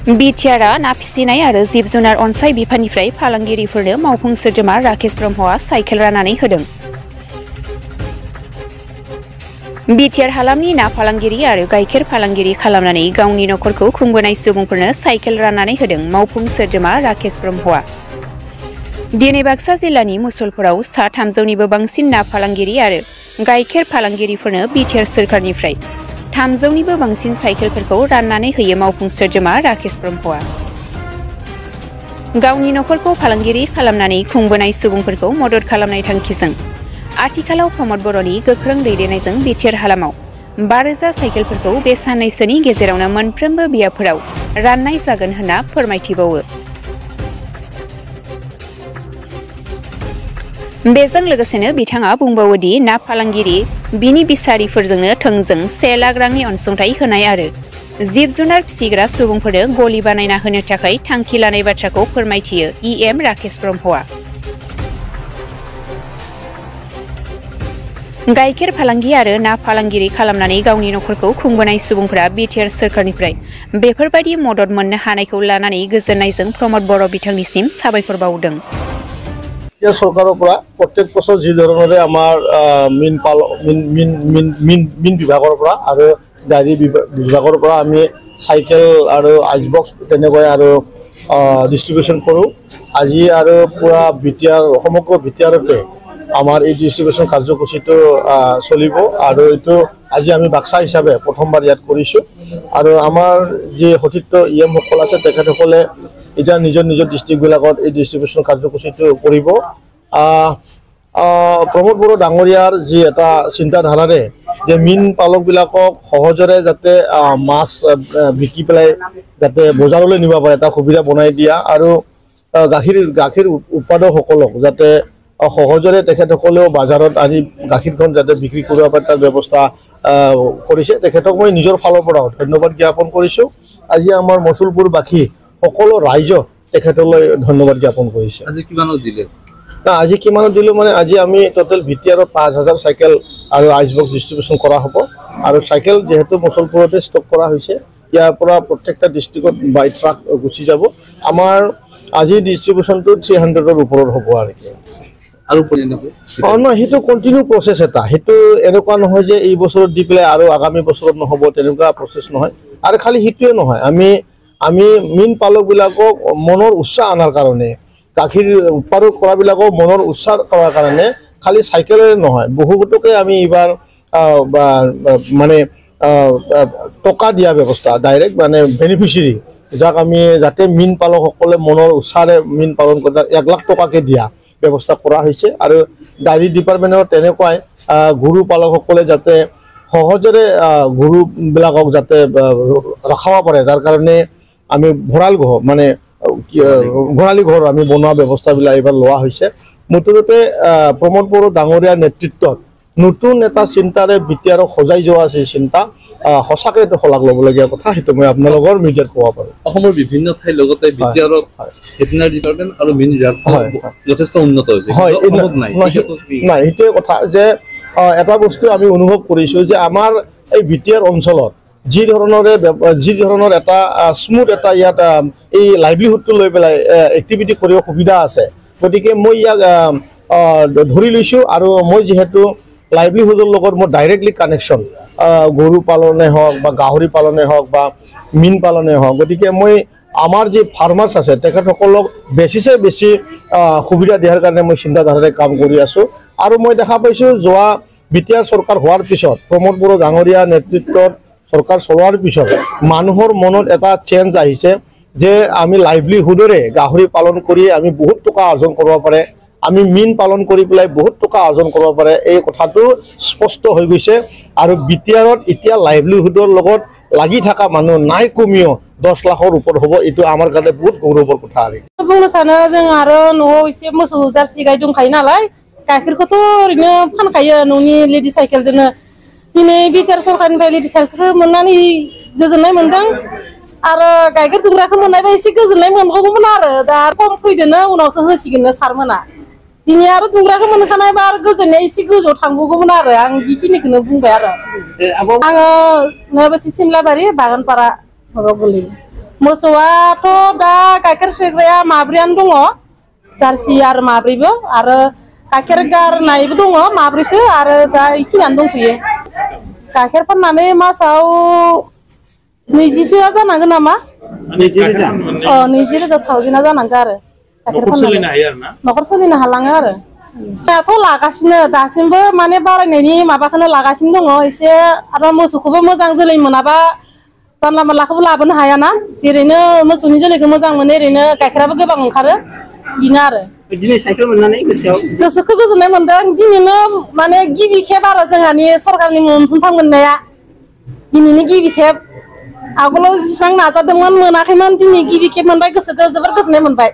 बिटिआरआ ना फिसिनाय आरो जिब जुनार अनसाय बिफाननिफ्राय फालांगिरिफोरनो मावफुं सोद्रोमा राकेश ब्रह्मआ साइकेल राननानै होदों। बिटिआर हालामनि ना फालांगिरि आरो गाइखेर फालांगिरि खालामनानै गावनि नखरखौ खुंबोनाय सुबुंफोरनो साइकेल राननानै होदों मावफुं सोद्रोमा राकेश ब्रह्मआ। दिनै बाक्सा जिल्लानि मुसलपुराव सा 300निबो बांसिन ना फालांगिरि आरो गाइखेर फालांगिरिफोरनो बिटिआर सोरखारनिफ्राय 300निबो बांसिन साइकेलफोरखौ राननानै होयो मावफुं सोद्रोमा राकेश ब्रह्मआ। गावनि नखरखौ फालांगिरि खालामनानै खुंबोनाय सुबुंफोरखौ मदद खालामनाय थांखिजों आथिखालाव प्रमद बर'नि गोख्रों दैदेननायजों बिटिआर हालामाव 5000 साइकेलफोरखौ बे साननैसोनि गेजेरावनो मोनफ्रोमबो बियाबफोराव राननाय जागोन होनना फोरमायथिबावो। बेजों लोगोसेनो बिथाङा बुंबावो दि ना फालांगिरि बिनि बिसारिफोरजोंनो थोंजों 1 लाख रांनि अनसुंथाइ होनाय आरो जिब जुनार फिसिग्रा सुबुंफोरनो गलि बानायना होनो थाखाय थांखि लानाय बाथ्राखौ फोरमायथियो इएम राकेश ब्रह्मआ। गाइखेर फालांगि आरो ना फालांगिरि खालामनानै गावनि नखरखौ खुंबोनाय सुबुंफोरा बिटिआर सोरखारनिफ्राय बेफोरबायदि मदद मोननो हानायखौ लानानै गोजोननायजों प्रमद बर' बिथांनिसिम साबायखर बावदों। सरकारों प्रत्येक बছर जी धरणे आमार मीन विभागर डायरी विभागर आमी साइकेल और आइस बक्स डिस्ट्रीब्यूशन करूँ। आज और पूरा बिटिआर समग्र बिटिआरते आमार ये डिस्ट्रीब्यूशन कार्यसूची चलिब और ये आज आमी बाक्सा हिसाबे प्रथमबार इयात करिছোঁ और आमार जी सतीर्थ इएम सकल आछे तेखेतসকলে इतना निजर निजर डिस्ट्रिक्टबिलाकत এই डिस्ट्रीब्यूशन कार्यसूचीটো কৰিব। प्रमोद बर' डाঙৰীয়াৰ जी এটা চিন্তাধাৰাৰে যে মীন পালকবিলাকক সহজৰে যাতে মাছ বিকি পেলাই যাতে বজাৰলৈ নিব পাৰে এটা সুবিধা বনাই দিয়া আৰু গাখীৰ উৎপাদকসকলক যাতে সহজৰে তেখেতসকলেও বজাৰত আনি গাখীৰখন যাতে বিক্ৰী কৰিব পাৰে তাৰ ব্যৱস্থা কৰিছে। তেখেতক মই নিজৰ ফালৰ পৰা ধন্যবাদ জ্ঞাপন কৰিছোঁ। আজি আমাৰ মছলপুৰবাসী সকলো ৰাইজক তেখেতলৈ ধন্যবাদ জ্ঞাপন কৰিছে। আজি কিমানত দিলে? না আজি কিমানত দিলো মানে আজি আমি টোটাল বিটিআৰত 5000 সাইকেল আৰু আইস বক্স ডিস্ট্ৰিবিউশন কৰা হ'ব আৰু সাইকেল যেহেতু মছলপুৰতে ষ্টক কৰা হৈছে ইয়াৰ পৰা প্ৰত্যেকটা ডিস্ট্ৰিক্টত বাই ট্ৰাক গুচি যাব। আমাৰ আজি ডিস্ট্ৰিবিউশনটো 300ৰ ওপৰত হ'ব আৰু কি আৰু সেইটো কন্টিনিউ প্ৰসেস এটা সেইটো এনেকুৱা নহয় যে এই বছৰত দি পেলাই আৰু আগামী বছৰত নহব তেনেকুৱা প্ৰসেস নহয়। আৰু খালি হিটোৱে নহয় আমি মীন পালকবিলাকক মনৰ উৎসাহ আনাৰ কাৰণে গাখীৰ উৎপাদন কৰাবিলাকক মনৰ উৎসাহ কৰাৰ কাৰণে খালি সাইকেলে নহয় বহুতকে আমি এবাৰ মানে টকা দিয়া ব্যৱস্থা ডাইৰেক্ট মানে বেনিফিচিয়াৰি যাক আমি যাতে মীন পালকসকলে মনৰ উৎসাহে মীন পালন কৰে 1 লাখ টকাকে দিয়া ব্যৱস্থা কৰা হৈছে। আৰু ডাইৰী ডিপাৰ্টমেণ্টৰ তেনেকুৱাই গৰু পালকসকলে যাতে সহজৰে গৰুবিলাকক যাতে ৰখাব পাৰে যাৰ কাৰণে আমি ভঁৰাল ঘৰ মানে গোহালি ঘৰ আমি বনোৱা ব্যৱস্থাবিলাক এবাৰ লোৱা হৈছে। মুঠতে প্ৰমোদ বড়ো ডাঙৰীয়াৰ নেতৃত্বত নতুন এটা চিন্তাৰে বিটিআৰক সজাই যোৱা আছে চিন্তা সঁচাকৈ এটা শলাগ ল'বলগীয়া কথা। সেইটো মই আপোনালোকৰ মিডিয়াত ক'ব পাৰোঁ। অসমৰ বিভিন্ন ঠাইৰ লগতে বিটিআৰত ভেটেনাৰী ডিপাৰ্টমেণ্ট আৰু মীন বিভাগ যথেষ্ট উন্নত হৈছে। হয় নাই সেইটোৱে কথা যে এটা বস্তু আমি অনুভৱ কৰিছোঁ যে আমাৰ এই বিটিআৰ অঞ্চলত যি ধৰণৰ এটা স্মুথ এটা ইয়াত এই লাইভলিহুডটো লৈ পেলাই এক্টিভিটি কৰিব সুবিধা আছে। গতিকে মই ইয়াক ধৰি লৈছোঁ আৰু মই যিহেতু লাইভলিহুডৰ লগত মোৰ ডাইৰেক্টলি কানেকশ্যন গৰু পালনে হওক বা গাহৰি পালনে হওক বা মীন পালনে হওক গতিকে মই আমাৰ যি ফাৰ্মাৰ্ছ আছে তেখেতসকলক বেছিছে বেছি সুবিধা দিয়াৰ কাৰণে মই চিন্তাধাৰাৰে কাম কৰি আছোঁ। আৰু মই দেখা পাইছোঁ যোৱা বিটিআৰ চৰকাৰ হোৱাৰ পিছত প্ৰমোদ বড়ো ডাঙৰীয়া নেতৃত্বত सरकार चलोৱাৰ পিছত মানুহৰ মনত এটা চেঞ্জ আহিছে যে আমি লাইভলিহুডৰে গাহৰি পালন কৰি আমি বহুত টকা অৰ্জন কৰিব পাৰে আমি মীন পালন কৰি পেলাই বহুত টকা অৰ্জন কৰিব পাৰে এই কথাটো স্পষ্ট হৈ গৈছে। আৰু বিটিআৰত এতিয়া লাইভলিহুডৰ লগত লাগি থকা মানুহ নাই কমিও 10 লাখৰ ওপৰত হ'ব। এইটো আমাৰ কাৰণে বহুত গৌৰৱৰ কথা। আৰু बुंनो सानो जों आरो न'आव एसे मोसौ जार्सि गाय दंखायो नालाय गाइखेरखौथ' ओरैनो फानखायो न'नि लेडि साइकेलजोंनो। दिनै बिटिआर सरकारनिफ्राय लेडि साइकेलखौ मोननानै गोजोननाय मोनदों आरो गाइखेर दुंग्राखौ मोननायबा एसे गोजोननाय मोनगौमोन आरो दा खम फैदोनो उनावसो होसिगोननो सारमोना। दिनै आरो दुंग्राखौ मोनखानायबा आरो गोजोननाया एसे गोजौआव थांबावगौमोन आरो आं बेखिनिखौनो बुंबाय आरो आङो नोबोसि सिमलाबारि बागानपारा माबायाव गोलैयो। मोसौआथ' दा गाइखेर सेरग्राया माब्रैयानो दङ जार्सि आरो माब्रैबो आरो गाइखेर गारनायबो दङ माब्रैसो आरो दा इखिनियानो दंथ'यो गाइखेर फाननानै मासाव 20,000 जानांगोन नामा 20,000 थावजेना जानांगौ आरो न'खर सोलिनो हायो आरो ना न'खर सोलिनो हालाङो आरो दाथ' लागासिनो दासिमबो माने बारायनायनि माबाखौनो लागासिनो दङ एसे आरो मोसौखौबो मोजां जोलै मोनाबा जानला मानलाखौबो लाबोनो हायाना जेरैनो मोसौनि जोलैखौ मोजां मोनो ओरैनो गाइखेराबो गोबां ओंखारो बिनो आरो दिनै साइकेल मोननानै गोसोखौ गोजोननाय मोनदों दिनैनो माने गिबि खेब आरो जोंहानि सरकारनि अनसुंथाइ मोननाया दिनैनि गिबि खेब आगोलाव जेसेबां नाजादोंमोन मोनाखैमोन दिनै गिबि खेब मोनबाय गोसोखौ जोबोर गोजोननाय मोनबाय